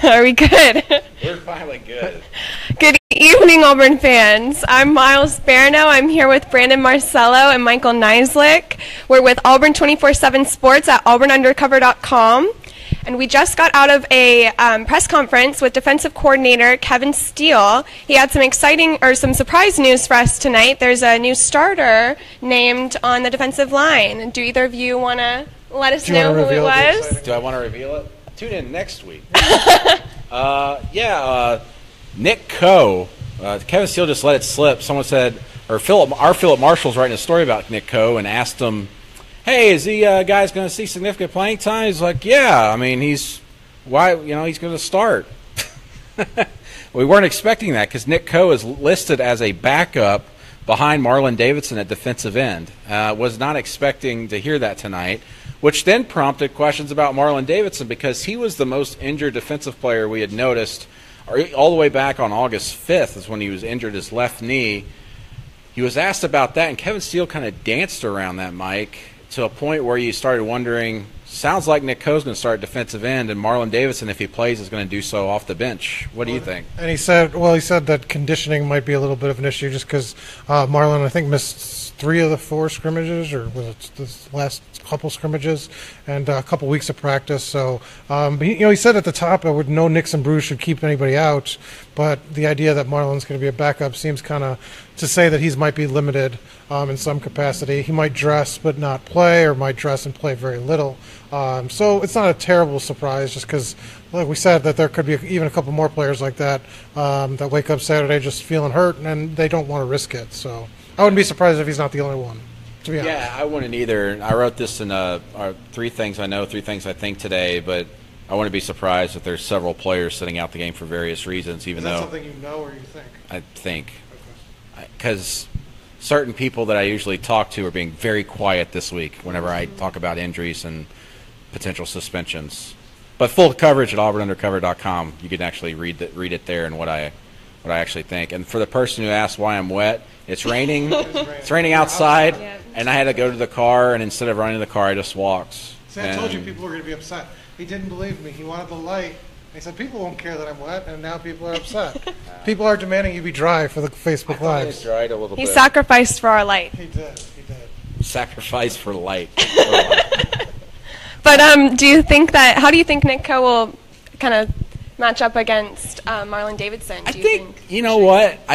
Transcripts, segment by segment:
Are we good? We're finally good. Good evening, Auburn fans. I'm Miles Barano. I'm here with Brandon Marcello and Michael Neislick. We're with Auburn 24/7 Sports at auburnundercover.com. And we just got out of a press conference with defensive coordinator Kevin Steele. He had some surprise news for us tonight. There's a new starter named on the defensive line. Do either of you want to let us know who it was? Do I want to reveal it? Tune in next week. Nick Coe. Kevin Steele just let it slip. Someone said, or our Philip Marshall's writing a story about Nick Coe and asked him, hey, is the guy's going to see significant playing time? He's like, yeah. I mean, he's going to start. We weren't expecting that because Nick Coe is listed as a backup behind Marlon Davidson at defensive end. Was not expecting to hear that tonight, which then prompted questions about Marlon Davidson because he was the most injured defensive player we had noticed all the way back on August 5th is when he was injured his left knee. He was asked about that, and Kevin Steele kind of danced around that, Mike, to a point where you started wondering, sounds like Nick Coe's going to start defensive end, and Marlon Davidson, if he plays, is going to do so off the bench. What do you think? And he said that conditioning might be a little bit of an issue just because Marlon, I think, missed 3 of the 4 scrimmages, or was it this last couple scrimmages, and a couple weeks of practice. So, he said at the top that no nicks and bruise should keep anybody out, but the idea that Marlon's going to be a backup seems kind of to say that he might be limited in some capacity. He might dress but not play, or might dress and play very little. So it's not a terrible surprise just because, like we said, that there could be even a couple more players like that that wake up Saturday just feeling hurt, and they don't want to risk it. So I wouldn't be surprised if he's not the only one, to be honest. Yeah, I wouldn't either. I wrote this in 3 things I know, 3 things I think today, but I wouldn't be surprised if there's several players sitting out the game for various reasons, even though. Is that something you know or you think? I think. Because certain people that I usually talk to are being very quiet this week whenever I talk about injuries and potential suspensions. But full coverage at auburnundercover.com. You can actually read it there and what I actually think. And for the person who asked why I'm wet, it's raining. It's raining outside, and I had to go to the car, and instead of running to the car, I just walked. See, I told you people were going to be upset. He didn't believe me. He wanted the light. He said, people won't care that I'm wet, and now people are upset. People are demanding you be dry for the Facebook Lives. He dried a little He bit. sacrificed for our light. He did. Sacrifice for light. But how do you think Nick Coe will kind of match up against Marlon Davidson? I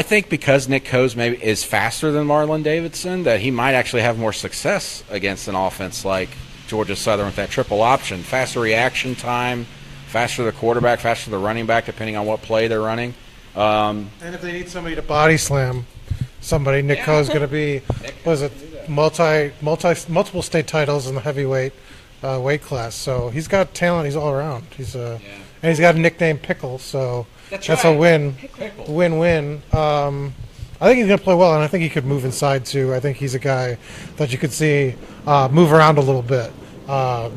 think because Nick Coe's maybe is faster than Marlon Davidson, that he might actually have more success against an offense like Georgia Southern with that triple option. Faster reaction time, faster the quarterback, faster the running back, depending on what play they're running. And if they need somebody to body slam somebody, Nick Coe's going to be, multiple state titles in the heavyweight weight class. So he's got talent. He's all around. And he's got a nickname Pickle, so that's a win. Pickle. Win-win. I think he's going to play well, and I think he could move inside too. I think he's a guy that you could see move around a little bit.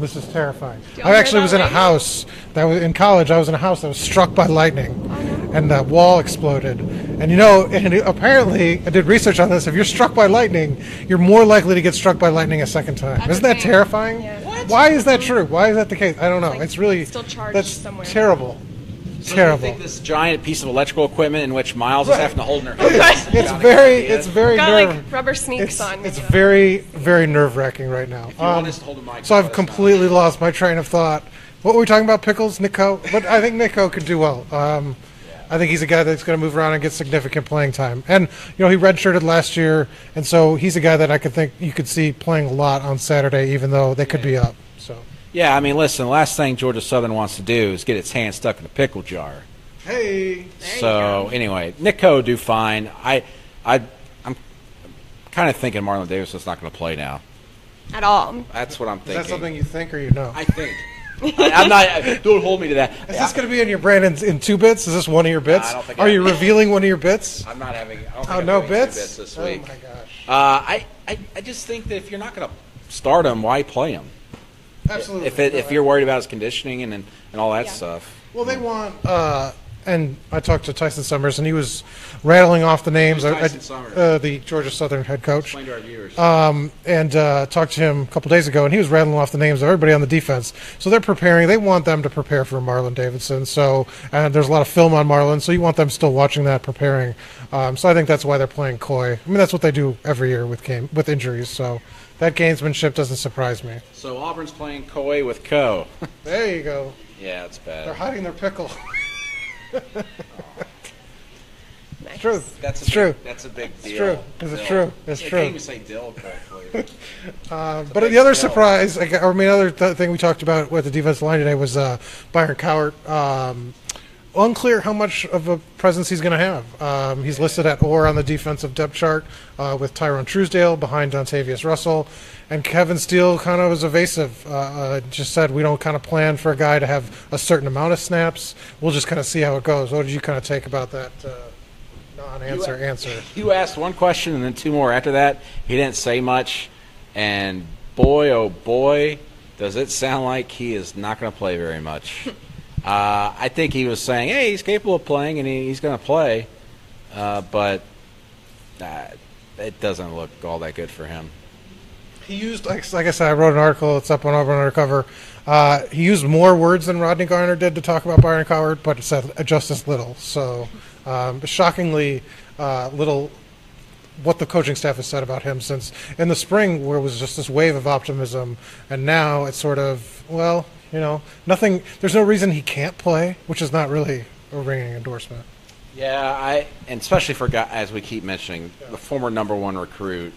This is terrifying. I actually was in a house in college. I was in a house that was struck by lightning, and the wall exploded. And apparently, I did research on this. If you're struck by lightning, you're more likely to get struck by lightning a second time. Isn't that terrifying? Yeah. Why is that true? Why is that the case? I don't know. It's really still charged that's somewhere. terrible. So Terrible. Do you think this giant piece of electrical equipment in which Miles is having to hold in her hand? It's very Got nerve. like rubber sneaks on. It's very, very nerve-wracking right now. If you want us to hold the mic, So I've completely lost my train of thought. What were we talking about? Pickles, Nick Coe? But I think Nick Coe could do well. I think he's a guy that's going to move around and get significant playing time. And he redshirted last year, and so he's a guy that I could think you could see playing a lot on Saturday, even though they could be up. So. Yeah, I mean, listen, the last thing Georgia Southern wants to do is get its hand stuck in a pickle jar. Hey. So anyway, Nick Coe do fine. I'm kind of thinking Marlon Davidson's not going to play now. At all. That's what I'm thinking. Is that something you think or you know? I think. I'm not. Don't hold me to that. Is this going to be in your brand in 2 bits? Is this one of your bits? I don't think Are you revealing one of your bits? I'm not having. No bits? 2 bits this Oh week. my gosh. I just think that if you're not going to start him, why play him? Absolutely. If you're worried about his conditioning and all that stuff. Well, they want And I talked to Tyson Summers, and he was rattling off the names. Who's Tyson Summers? The Georgia Southern head coach. Explain to our viewers. And talked to him a couple days ago, and he was rattling off the names of everybody on the defense. So they're preparing. They want them to prepare for Marlon Davidson. So there's a lot of film on Marlon, so you want them still watching that, preparing. So I think that's why they're playing coy. I mean, that's what they do every year with injuries. So that gamesmanship doesn't surprise me. So Auburn's playing coy with Co. There you go. Yeah, it's bad. They're hiding their pickle. Nice. True. That's true. That's a big deal. It's true. It's true. It's I true. can't even say dill correctly. But the other surprise, other thing we talked about with the defensive line today was Byron Cowart. Unclear how much of a presence he's going to have. He's listed at or on the defensive depth chart with Tyrone Truesdale behind Dontavius Russell. And Kevin Steele kind of was evasive. Just said we don't kind of plan for a guy to have a certain amount of snaps. We'll just kind of see how it goes. What did you kind of take about that answer? You asked one question and then two more after that. He didn't say much. And boy, oh boy, does it sound like he is not going to play very much. I think he was saying, hey, he's capable of playing and he's going to play. But it doesn't look all that good for him. He used, like I said, I wrote an article. It's up on Auburn Undercover. He used more words than Rodney Garner did to talk about Byron Cowart, but it said just as little. So shockingly little what the coaching staff has said about him since in the spring where it was just this wave of optimism. And now it's sort of, well, nothing. There's no reason he can't play, which is not really a ringing endorsement. Yeah, and especially for guys, as we keep mentioning, the former number one recruit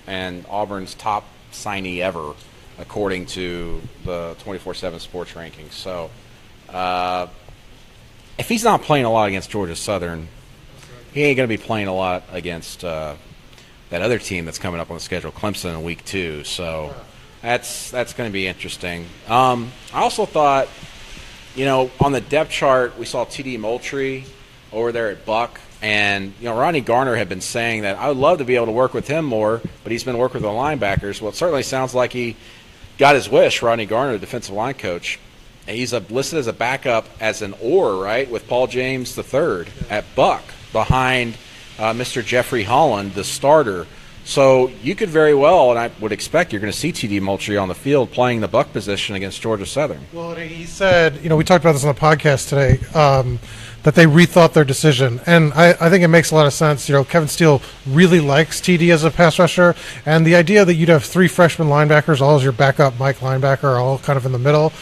and Auburn's top signee ever, according to the 24/7 Sports rankings. So, if he's not playing a lot against Georgia Southern, he ain't going to be playing a lot against that other team that's coming up on the schedule, Clemson, in week 2. So, that's going to be interesting. I also thought, on the depth chart, we saw T.D. Moultrie over there at Buck. And, Rodney Garner had been saying that I would love to be able to work with him more, but he's been working with the linebackers. Well, it certainly sounds like he got his wish, Rodney Garner, the defensive line coach. And he's listed as a backup as an or, right, with Paul James III at Buck behind Mr. Jeffrey Holland, the starter. So you could very well, and I would expect you're going to see T.D. Moultrie on the field playing the Buck position against Georgia Southern. Well, he said, we talked about this on the podcast today, that they rethought their decision. And I think it makes a lot of sense. Kevin Steele really likes TD as a pass rusher. And the idea that you'd have 3 freshman linebackers, all as your backup Mike linebacker, all kind of in the middle,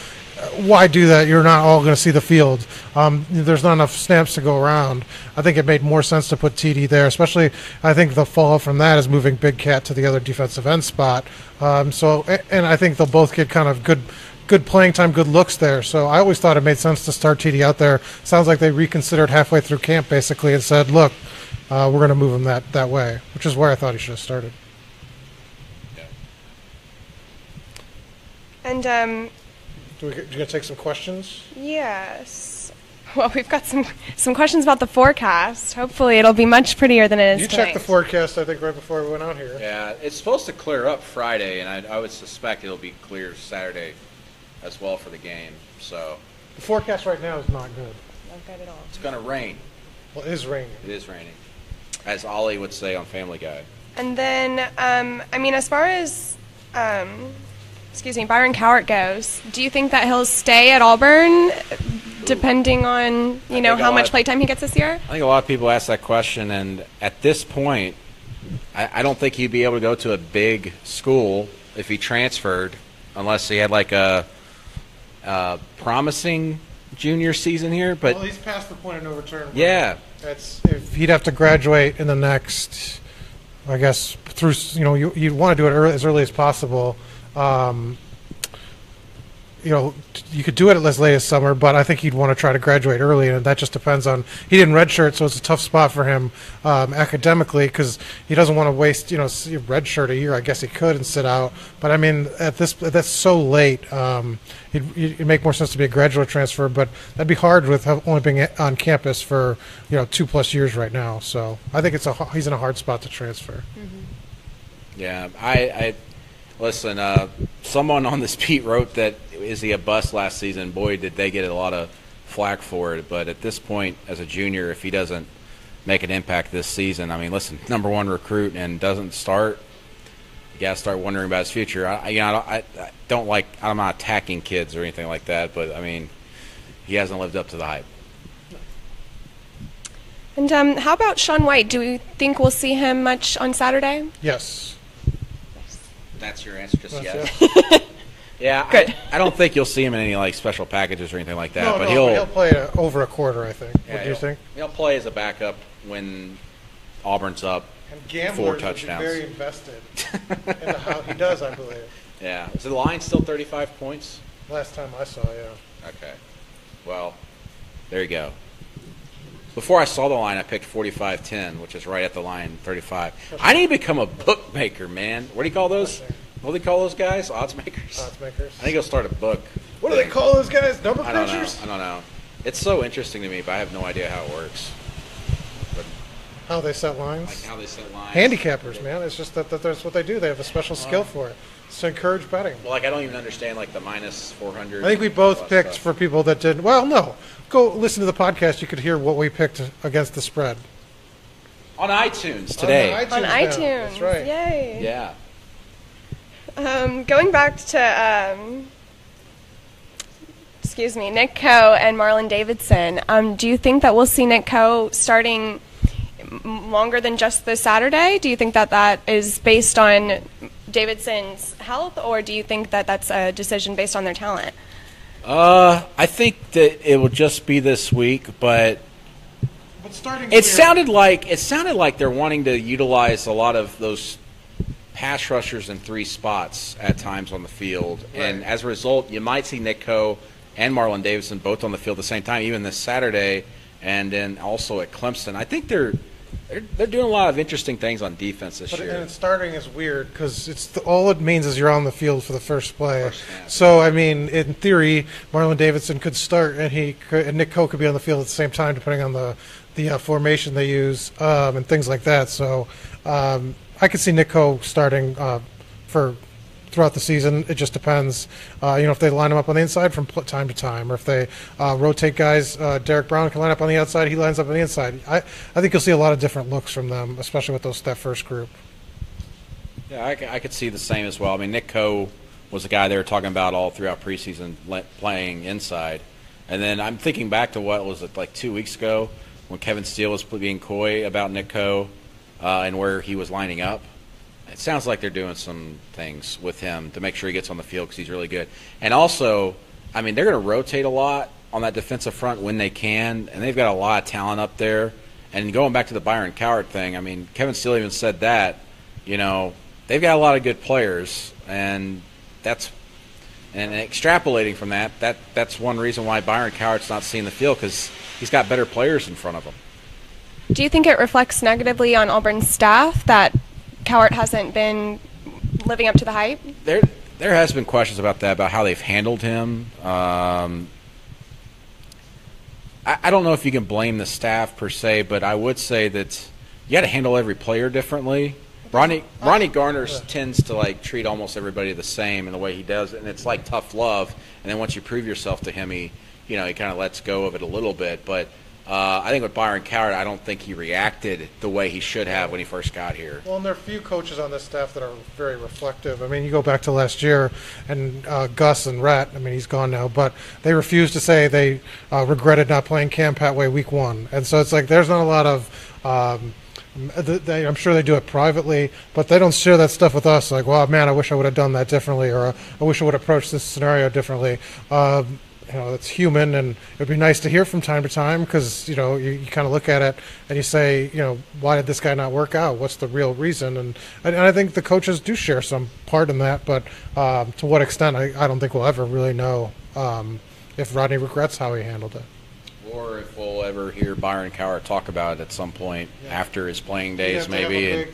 why do that? You're not all going to see the field. There's not enough snaps to go around. I think it made more sense to put TD there, especially I think the fallout from that is moving Big Cat to the other defensive end spot. And I think they'll both get kind of good playing time, good looks there. So I always thought it made sense to start TD out there. Sounds like they reconsidered halfway through camp basically and said, look, we're going to move him that way, which is where I thought he should have started. Yeah. And Do you going to take some questions? yes. Well, we've got some questions about the forecast. Hopefully it'll be much prettier than it is You tonight. checked the forecast, I think, right before we went out here. Yeah, it's supposed to clear up Friday, and I would suspect it'll be clear Saturday as well for the game. So The forecast right now is not good. Not good at all. it's going to rain. Well, it is raining. It is raining, as Ollie would say on Family Guy. And then, as far as, Byron Cowart goes, do you think that he'll stay at Auburn, depending on, how much playtime he gets this year? I think a lot of people ask that question, and at this point, I don't think he'd be able to go to a big school if he transferred, unless he had like a promising junior season here. But Well, he's past the point of no return. yeah, If he'd have to graduate in the next, I guess, through, you'd want to do it as early as possible. You could do it as late as summer, but I think he'd want to try to graduate early, and that just depends on. He didn't redshirt, so it's a tough spot for him academically because he doesn't want to waste, redshirt a year. I guess he could and sit out, but I mean, that's so late. It'd make more sense to be a graduate transfer, but that'd be hard with only being on campus for 2+ years right now. So I think he's in a hard spot to transfer. Mm-hmm. yeah. I listen. Someone on this beat wrote that is he a bust last season? Boy, did they get a lot of flack for it. But at this point, as a junior, if he doesn't make an impact this season, I mean, listen, number one recruit and doesn't start, you got to start wondering about his future. I don't like. I'm not attacking kids or anything like that, but I mean, he hasn't lived up to the hype. And how about Sean White? Do we think we'll see him much on Saturday? Yes. That's your answer, just Yes. yes. Yeah, Good. I don't think you'll see him in any like special packages or anything like that. No, but no, he'll play over a quarter, I think. yeah, What do you think? He'll play as a backup when Auburn's up. And 4 gamblers touchdowns. would be very invested in how he does, I believe. Yeah. Is the line still 35 points? Last time I saw, yeah. Okay. Well, there you go. Before I saw the line, I picked 45-10, which is right at the line, 35. I need to become a bookmaker, man. What do you call those? What do they call those guys? Odds makers? Odds makers. I think I'll start a book. What do they call those guys? Number I don't know. crunchers? I don't know. It's so interesting to me, but I have no idea how it works. But How they set lines? like how they set lines. Handicappers, man. It's just that that's what they do. They have a special skill for it. It's to encourage betting. Well, like I don't even understand like the minus 400. I think we both picked for people that didn't. Well, no. Go listen to the podcast. You could hear what we picked against the spread. on iTunes today. On now. iTunes. That's right. Yay. Yeah. Going back to, Nick Coe and Marlon Davidson. Do you think that we'll see Nick Coe starting longer than just this Saturday? Do you think that that is based on Davidson's health, or do you think that that's a decision based on their talent? I think that it will just be this week, but Starting it sounded like they're wanting to utilize a lot of those pass rushers in 3 spots at times on the field, and as a result, you might see Nick Coe and Marlon Davidson both on the field at the same time, even this Saturday, and then also at Clemson. I think they're doing a lot of interesting things on defense this year. And starting is weird because all it means is you're on the field for the first play. So I mean, in theory, Marlon Davidson could start, and Nick Coe could be on the field at the same time, depending on the formation they use and things like that. So I could see Nick Coe starting throughout the season. It just depends, if they line him up on the inside from time to time, or if they rotate guys. Derek Brown can line up on the outside; he lines up on the inside. I think you'll see a lot of different looks from them, especially with that first group. Yeah, I could see the same as well. I mean, Nick Coe was a guy they were talking about all throughout preseason playing inside, and then I'm thinking back to what was it like 2 weeks ago when Kevin Steele was being coy about Nick Coe and where he was lining up. It sounds like they're doing some things with him to make sure he gets on the field because he's really good. And also, I mean, they're going to rotate a lot on that defensive front when they can, and they've got a lot of talent up there. And going back to the Byron Cowart thing, I mean, Kevin Steele even said that, they've got a lot of good players, and extrapolating from that's one reason why Byron Cowart's not seeing the field, because he's got better players in front of him. Do you think it reflects negatively on Auburn's staff that Cowart hasn't been living up to the hype? There has been questions about that, about how they've handled him. I don't know if you can blame the staff per se, but I would say that you got to handle every player differently. Ronnie Garner tends to treat almost everybody the same in the way he does, and it's like tough love. And then once you prove yourself to him, he kind of lets go of it a little bit. But I think with Byron Cowart, I don't think he reacted the way he should have when he first got here. Well, and there are a few coaches on this staff that are very reflective. I mean, you go back to last year, and Gus and Rhett, I mean, he's gone now, but they refused to say they regretted not playing Cam Patway week 1. And so it's like there's not a lot of I'm sure they do it privately, but they don't share that stuff with us. Like, well, man, I wish I would have done that differently, or I wish I would have approached this scenario differently. It's human, and it would be nice to hear from time to time because, you kind of look at it and you say, why did this guy not work out? What's the real reason? And I think the coaches do share some part in that, but to what extent, I don't think we'll ever really know if Rodney regrets how he handled it. Or if we'll ever hear Byron Cowart talk about it at some point after his playing days, maybe.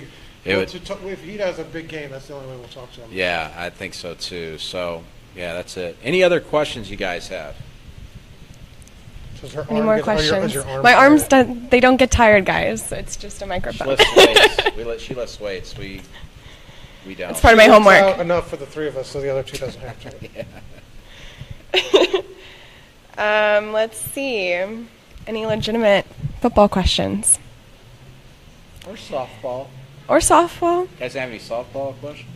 If he has a big game, that's the only way we'll talk to him. Yeah, I think so too. So, yeah, that's it. Any other questions you guys have? Any more questions? My arms they don't get tired, guys. It's just a microphone. She lifts weights. We don't. It's part of my homework. Enough for the 3 of us, so the other 2 doesn't have to. Let's see. Any legitimate football questions? Or softball. Or softball? You guys have any softball questions?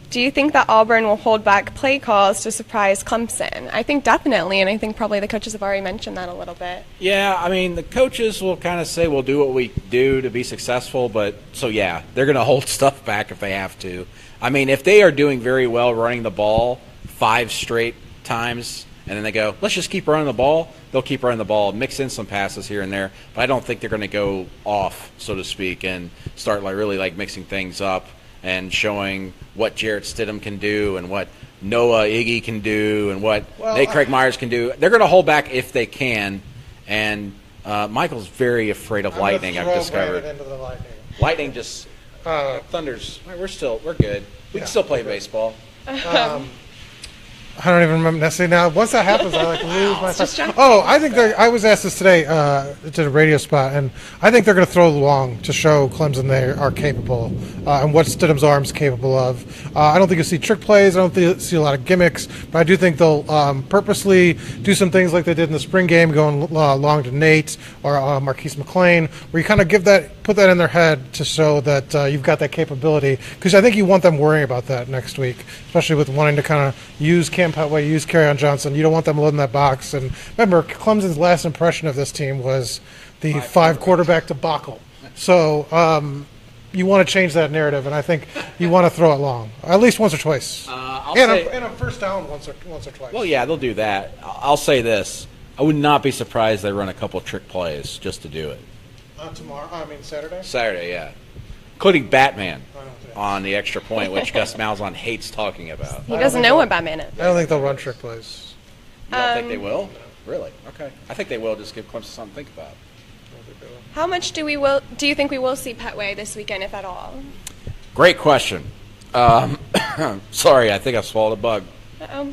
Do you think that Auburn will hold back play calls to surprise Clemson? I think definitely, and I think probably the coaches have already mentioned that a little bit. Yeah, I mean, the coaches will kind of say we'll do what we do to be successful, but so yeah, they're going to hold stuff back if they have to. I mean, if they are doing very well running the ball 5 straight times and then they go, let's just keep running the ball, they'll keep running the ball, mix in some passes here and there, but I don't think they're going to go off, so to speak, and start really mixing things up and showing what Jarrett Stidham can do and what Noah Iggy can do and what Nate Craig Myers can do. They're going to hold back if they can, and Michael's very afraid of lightning, I've discovered. Into the Lightning just thunders. We're good. We can still play baseball. I don't even remember necessarily now. Once that happens, I lose my time. I think I was asked this today to the radio spot, and I think they're going to throw long to show Clemson they are capable and what Stidham's arm's capable of. I don't think you'll see trick plays. I don't think you'll see a lot of gimmicks, but I do think they'll purposely do some things like they did in the spring game, going long to Nate or Marquise McLean, where you kind of put that in their head to show that you've got that capability. Because I think you want them worrying about that next week, especially with wanting to kind of use Cam Petway, use Kerryon Johnson. You don't want them loading that box. And remember, Clemson's last impression of this team was the 5 quarterback debacle. So you want to change that narrative, and I think you want to throw it long, at least once or twice. And a first down once or twice. Well, yeah, they'll do that. I'll say this. I would not be surprised they run a couple trick plays just to do it. Saturday? Saturday, yeah. Including Batman on the extra point, which Gus Malzahn hates talking about. He doesn't know what Batman is. I don't think they'll run trick plays. You don't think they will? Really? Okay. I think they will. Just give Clemson something to think about. How much do you think we will see Petway this weekend, if at all? Great question. Sorry, I think I swallowed a bug. Uh-oh.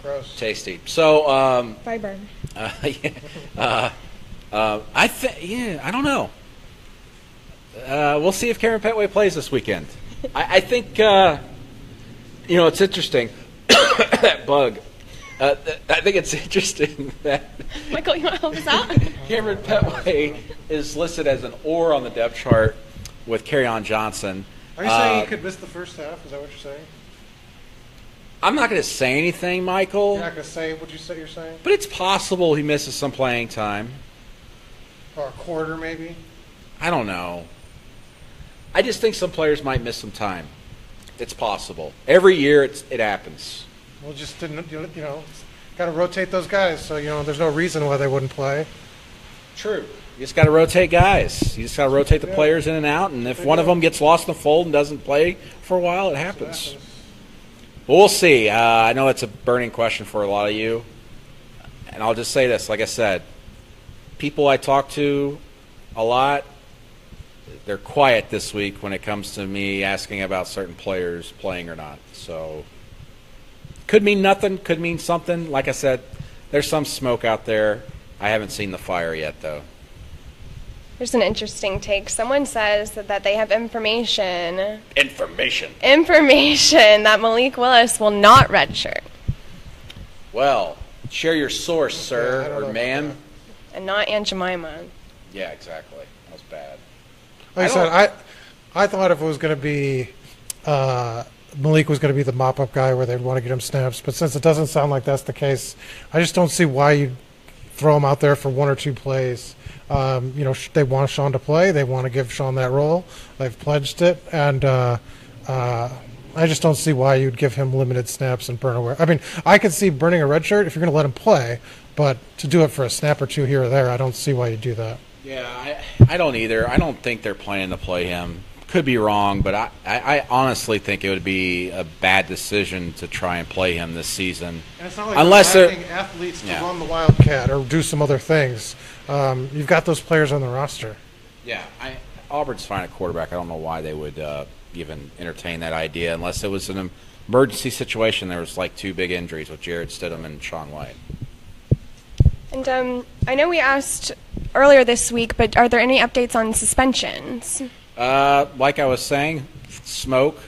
Gross. Tasty. So, Fiber. I don't know. We'll see if Karen Petway plays this weekend. I think, it's interesting. That bug. I think it's interesting that Michael, you want to help us out? Cameron Petway is listed as an or on the depth chart with Kerryon Johnson. Are you saying he could miss the first half? Is that what you're saying? I'm not going to say anything, Michael. You're not going to say what you're saying? But it's possible he misses some playing time. Or a quarter, maybe? I don't know. I just think some players might miss some time. It's possible. Every year it happens. Well, just didn't, got to rotate those guys, so, there's no reason why they wouldn't play. True. You just got to rotate guys. You just got to rotate the players in and out, and if one of them gets lost in the fold and doesn't play for a while, it happens. Well, we'll see. I know it's a burning question for a lot of you, and I'll just say this. Like I said, people I talk to a lot, they're quiet this week when it comes to me asking about certain players playing or not. So could mean nothing, could mean something. Like I said, there's some smoke out there. I haven't seen the fire yet, though. Here's an interesting take. Someone says that they have information that Malik Willis will not redshirt. Well, share your source, sir or ma'am. And not Aunt Jemima. Yeah, exactly. That was bad. Like I said, I thought if it was going to be Malik was going to be the mop-up guy where they'd want to get him snaps, but since it doesn't sound like that's the case, I just don't see why you'd throw him out there for 1 or 2 plays. They want Sean to play. They want to give Sean that role. They've pledged it, and I just don't see why you'd give him limited snaps and burn away. I mean, I could see burning a red shirt if you're going to let him play, but to do it for a snap or 2 here or there, I don't see why you do that. Yeah, I don't either. I don't think they're planning to play him. Could be wrong, but I honestly think it would be a bad decision to try and play him this season. And it's not like unless they're asking athletes to run the Wildcat or do some other things. You've got those players on the roster. Yeah, Auburn's fine at quarterback. I don't know why they would even entertain that idea unless it was an emergency situation. There was like 2 big injuries with Jarrett Stidham and Sean White. And I know we asked earlier this week, but are there any updates on suspensions? Like I was saying, smoke.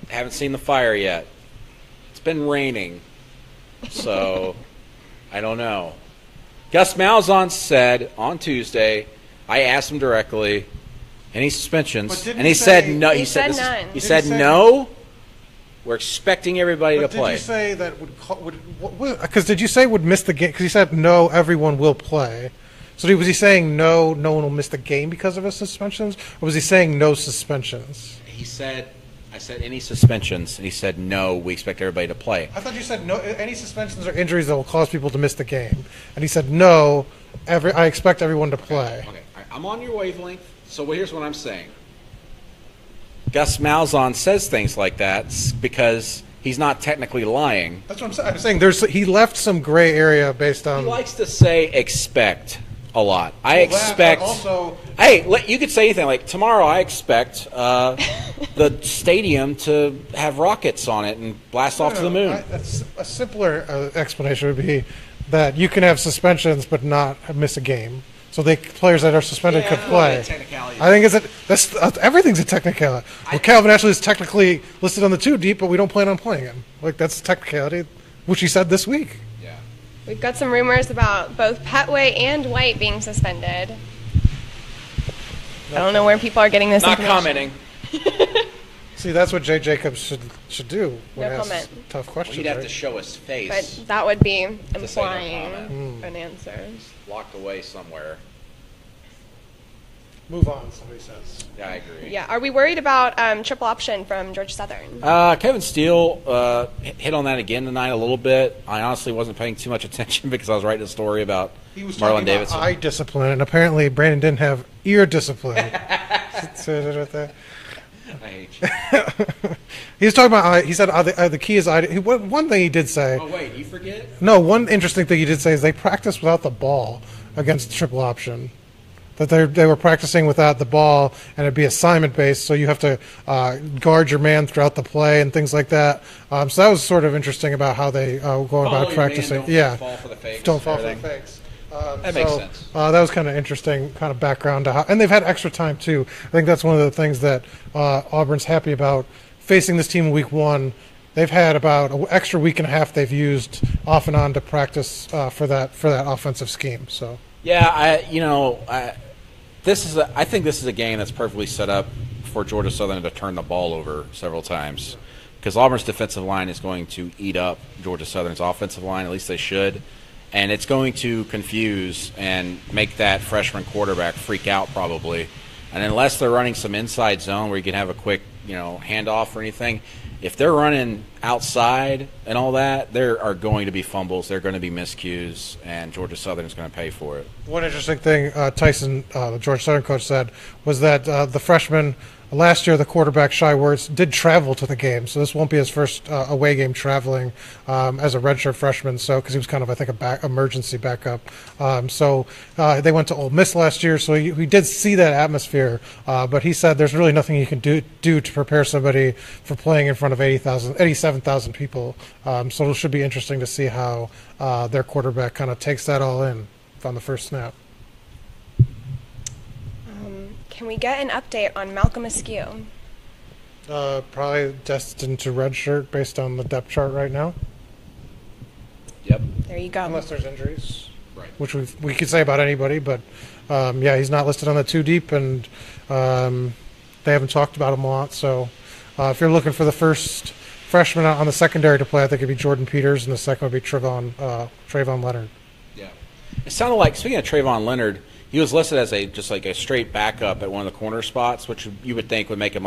Haven't seen the fire yet. It's been raining. So, I don't know. Gus Malzahn said on Tuesday, I asked him directly, any suspensions? And he said no. He said none. He said no. We're expecting everybody to play. Did you say that because did you say would miss the game? Because he said no, everyone will play. So was he saying no, no one will miss the game because of his suspensions? Or was he saying no suspensions? He said, I said any suspensions, and he said no, we expect everybody to play. I thought you said no, any suspensions or injuries that will cause people to miss the game. And he said no, I expect everyone to play. Okay. I'm on your wavelength, so here's what I'm saying. Gus Malzahn says things like that because he's not technically lying. That's what I'm saying. He left some gray area based on... He likes to say expect a lot. I expect... also... Hey, you could say anything. Like, tomorrow I expect the stadium to have rockets on it and blast off to the moon. A simpler explanation would be that you can have suspensions but not miss a game. So players that are suspended could play. I think everything's a technicality. Well, Calvin Ashley is technically listed on the 2 deep, but we don't plan on playing him. Like, that's a technicality, which he said this week. Yeah. We've got some rumors about both Petway and White being suspended. I don't know where people are getting this Not information. commenting. See, that's what Jay Jacobs should do when No he asks comment. tough questions. He'd have right? to show his face. But that would be say no implying comment. an answer. Locked away somewhere. Move on, somebody says. Yeah, I agree. Yeah. Are we worried about triple option from Georgia Southern? Kevin Steele hit on that again tonight a little bit. I honestly wasn't paying too much attention because I was writing a story about He was Marlon talking Davidson. about eye discipline, and apparently Brandon didn't have ear discipline. I hate you. He was talking about. He said the key is eye. One thing he did say. Oh, wait, you forget? No, one interesting thing he did say is they practiced without the ball against triple option. That they were practicing without the ball, and it'd be assignment based, so you have to guard your man throughout the play and things like that. So that was sort of interesting about how they go about practicing. Don't fall for the fakes. Don't fall for the fakes. That makes sense. That was kind of interesting, kind of background to how, and they've had extra time too. I think that's one of the things that Auburn's happy about facing this team in week 1. They've had about an extra week and a half they've used off and on to practice for that offensive scheme. So yeah, I think this is a game that's perfectly set up for Georgia Southern to turn the ball over several times because Auburn's defensive line is going to eat up Georgia Southern's offensive line. At least they should. And it's going to confuse and make that freshman quarterback freak out probably. And unless they're running some inside zone where you can have a quick, handoff or anything, if they're running outside and all that, there are going to be fumbles, there are going to be miscues, and Georgia Southern is going to pay for it. one interesting thing Tyson, the Georgia Southern coach, said was that the freshman last year, the quarterback Shy Wertz did travel to the game, so this won't be his first away game traveling as a redshirt freshman. So because he was kind of, I think, emergency backup. So they went to Ole Miss last year, so he did see that atmosphere. But he said there's really nothing you can do to prepare somebody for playing in front of 87,000 people. So it should be interesting to see how their quarterback kind of takes that all in on the first snap. Can we get an update on Malcolm Askew? Probably destined to redshirt based on the depth chart right now. Yep. There you go. Unless there's injuries, Right. which we could say about anybody, but yeah, he's not listed on the 2 deep, and they haven't talked about him a lot. So if you're looking for the first freshman on the secondary to play, I think it'd be Jordan Peters, and the second would be Trayvon Leonard. Yeah. It sounded like, speaking of Trayvon Leonard, he was listed as a straight backup at one of the corner spots, which you would think would make him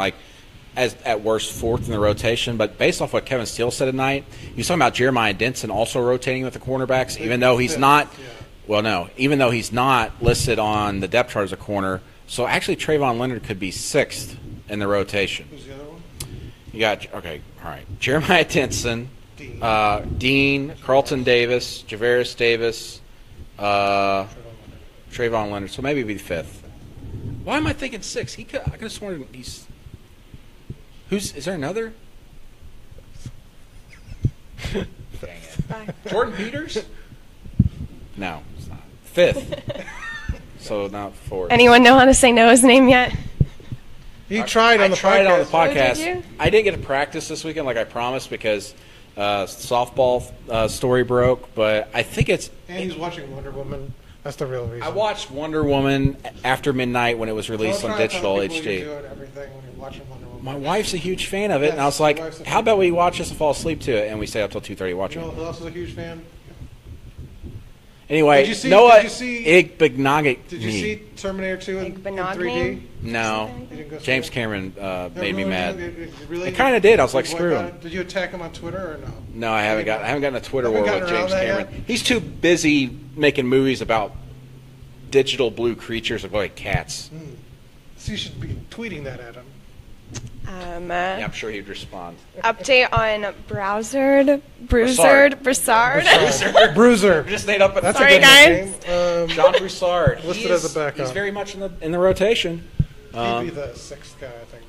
as at worst fourth in the rotation. But based off what Kevin Steele said tonight, he was talking about Jeremiah Denson also rotating with the cornerbacks, even though he's not. Yeah. Well, no, even though he's not listed on the depth chart as a corner. So actually, Trayvon Leonard could be sixth in the rotation. Who's the other one? You got all right. Jeremiah Denson, Dean, Carlton Davis, Javaris Davis. Trayvon Leonard, so maybe he'd be fifth. Why am I thinking sixth? I could have sworn he's. Is there another? Dang it. Bye. Jordan Peters? No, it's not. Fifth. So not fourth. Anyone know how to say Noah's name yet? He tried on the podcast. I tried it on the Oh, did podcast. you? I didn't get to practice this weekend like I promised because softball story broke, but I think it's. And he's watching Wonder Woman. That's the real reason. I watched Wonder Woman after midnight when it was released on digital HD. My wife's a huge fan of it, and I was like, "How about we watch this and fall asleep to it?" And we stay up till 2:30 watching it. You know who else is a huge fan? Anyway, Noah Igbenogany. Did you see Terminator 2 in 3D? No. James Cameron made me mad. Really? It kind of did. I was like, screw him. Did you attack him on Twitter or no? No, I haven't gotten a Twitter war with James Cameron. He's too busy making movies about digital blue creatures that look like cats. So you should be tweeting that at him. Yeah, I'm sure he'd respond. Update on Bruiser. Bruiser. Just made up. That's Sorry, a good guys. name. John Broussard. Listed as a backup. He's very much in the rotation. He'd be the sixth guy, I think,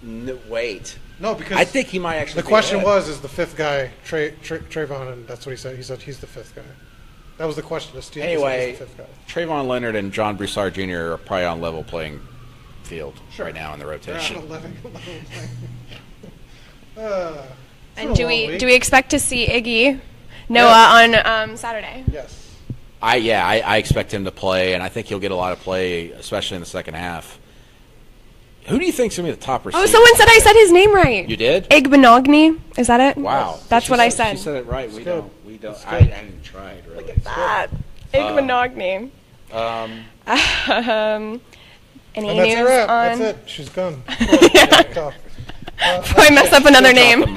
though. Wait. No, because I think he might actually. The question is the fifth guy Trayvon, and that's what he said. He said he's the fifth guy. That was the question. Anyway, Trayvon Leonard and John Broussard Jr. are probably on level playing field right now in the rotation. And do we expect to see Iggy Noah on Saturday? Yes. I expect him to play, and I think he'll get a lot of play, especially in the second half. Who do you think's going to be the top receiver? Oh, someone said I said his name right. You did? Igbenogany. Is that it? Wow. That's what I said. She said it right. We don't. I hadn't tried, really. Look at that. Igbenogany. Any news on? That's it. She's gone. Before I mess up another name.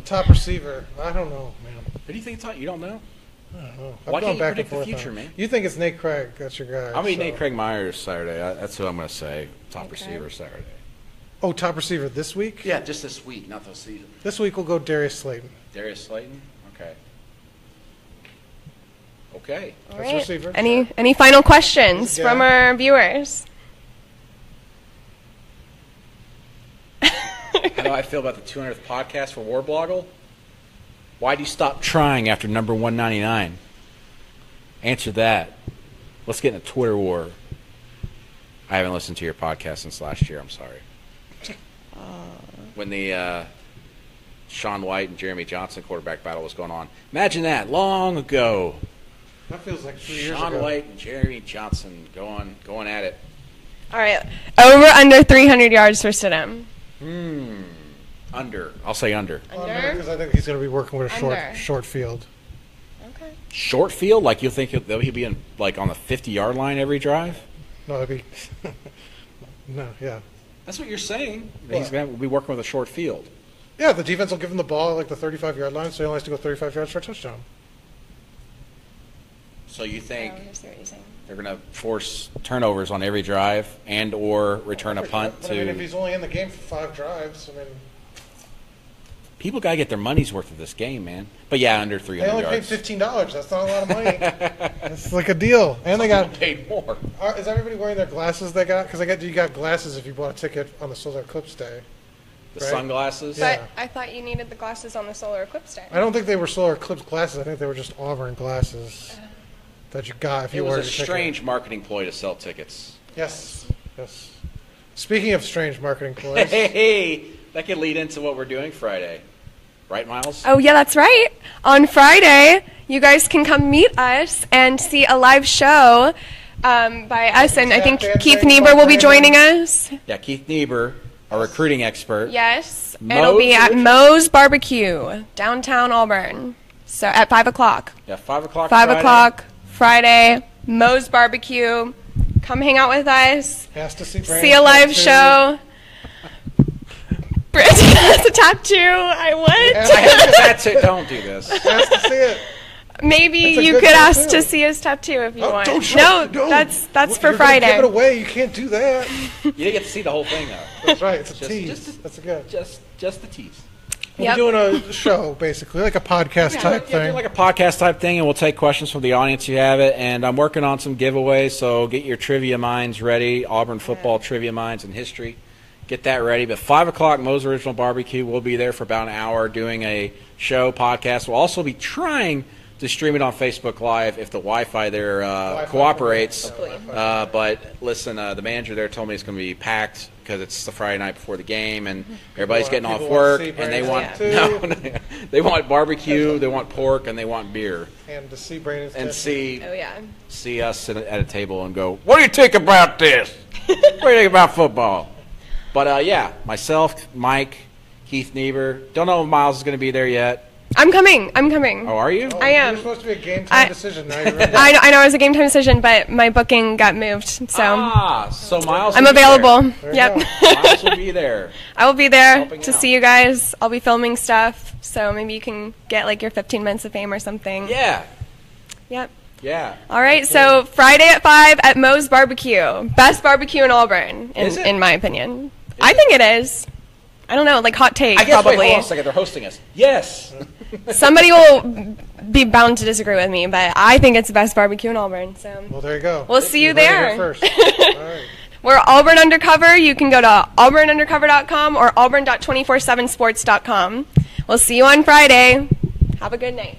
Top receiver. I don't know, man. Who do you think? You don't know? I don't know. Why can't you predict the future, man? You think it's Nate Craig? That's your guy. I'll be Nate Craig Myers Saturday. That's who I'm going to say. Top receiver Saturday. Oh, top receiver this week? Yeah, just this week, not this season. This week we'll go Darius Slayton. Darius Slayton? Okay. Okay. That's receiver. Any final questions from our viewers? How do I feel about the 200th podcast for Warblogle? Why do you stop trying after number 199? Answer that. Let's get in a Twitter war. I haven't listened to your podcast since last year. I'm sorry. When the Sean White and Jeremy Johnson quarterback battle was going on. Imagine that. Long ago. That feels like 3 years ago. Sean White and Jeremy Johnson going at it. All right. Over under 300 yards for Stidham. Under. I'll say under. Under? Because I think he's going to be working with a short field. Okay. Short field? Like you'll think he'll be in like on the 50-yard line every drive? No, that'd be no, yeah. That's what you're saying. He's going to be working with a short field. Yeah, the defense will give him the ball at like the 35-yard line, so he only has to go 35 yards for a touchdown. So you think I see what you're saying. they're going to force turnovers on every drive and or return a punt but I mean, if he's only in the game for 5 drives, I mean... People got to get their money's worth of this game, man. But yeah, under 300 yards. yards. They only paid $15. That's not a lot of money. It's like a deal. And they got paid more. Is everybody wearing their glasses they got? Because you got glasses if you bought a ticket on the Solar Eclipse Day. The sunglasses? But I thought you needed the glasses on the Solar Eclipse Day. I don't think they were Solar Eclipse glasses. I think they were just Auburn glasses that you got if you ordered a ticket. It was a strange marketing ploy to sell tickets. Yes. Speaking of strange marketing ploys. Hey, that could lead into what we're doing Friday. Right, Miles? Oh, yeah, that's right. On Friday, you guys can come meet us and see a live show by us, and I think Keith Niebuhr will be joining us. Yeah, Keith Niebuhr, our recruiting expert. Yes, it'll be at Moe's Barbecue, downtown Auburn. So at 5 o'clock. Yeah, 5 o'clock 5 o'clock Friday, Moe's Barbecue. Come hang out with us. Has to see a live show. Brandon has a tattoo. I would. I have a tattoo. Don't do this. Has to see it. Maybe you could ask to see his tattoo if you want. That's for Friday. Give it away. You can't do that. You didn't get to see the whole thing, though. That's right. It's a tease. That's a good. Just the tease. We're doing a show, basically, like a podcast type thing. Like a podcast type thing, and we'll take questions from the audience who have it. And I'm working on some giveaways, so get your trivia minds ready. Auburn football trivia minds and history. Get that ready. But 5 o'clock, Moe's Original Barbecue. We'll be there for about an hour doing a show, podcast. We'll also be trying to stream it on Facebook Live if the Wi-Fi there cooperates. But listen, the manager there told me it's going to be packed because it's the Friday night before the game, and everybody's getting off People work, want to see and they want Brandon they want barbecue, they want pork, and they want beer, And to see Brandon's and testing. see us sit at a table and go, "What do you think about this? What do you think about football?" But yeah, myself, Mike, Keith Niebuhr. Don't know if Miles is going to be there yet. I'm coming. Oh, are you? I am. You're supposed to be a game time decision. Now you're in I know it was a game time decision, but my booking got moved, so So Miles. I'm will be available. There you Yep. go. Miles will be there. I will be there Helping to out. see you guys. I'll be filming stuff, so maybe you can get like your 15 minutes of fame or something. Yeah. Yep. Yeah. All right, so Friday at 5 at Moe's Barbecue. Best barbecue in Auburn, Is it? in my opinion. I think it is. I don't know, like hot take, I guess. probably. Wait, hold on a second. They're hosting us. Yes. Somebody will be bound to disagree with me, but I think it's the best barbecue in Auburn. So Well, there you go. we'll see you heard it here there. first. All right. We're Auburn Undercover. You can go to auburnundercover.com or auburn.247sports.com. We'll see you on Friday. Have a good night.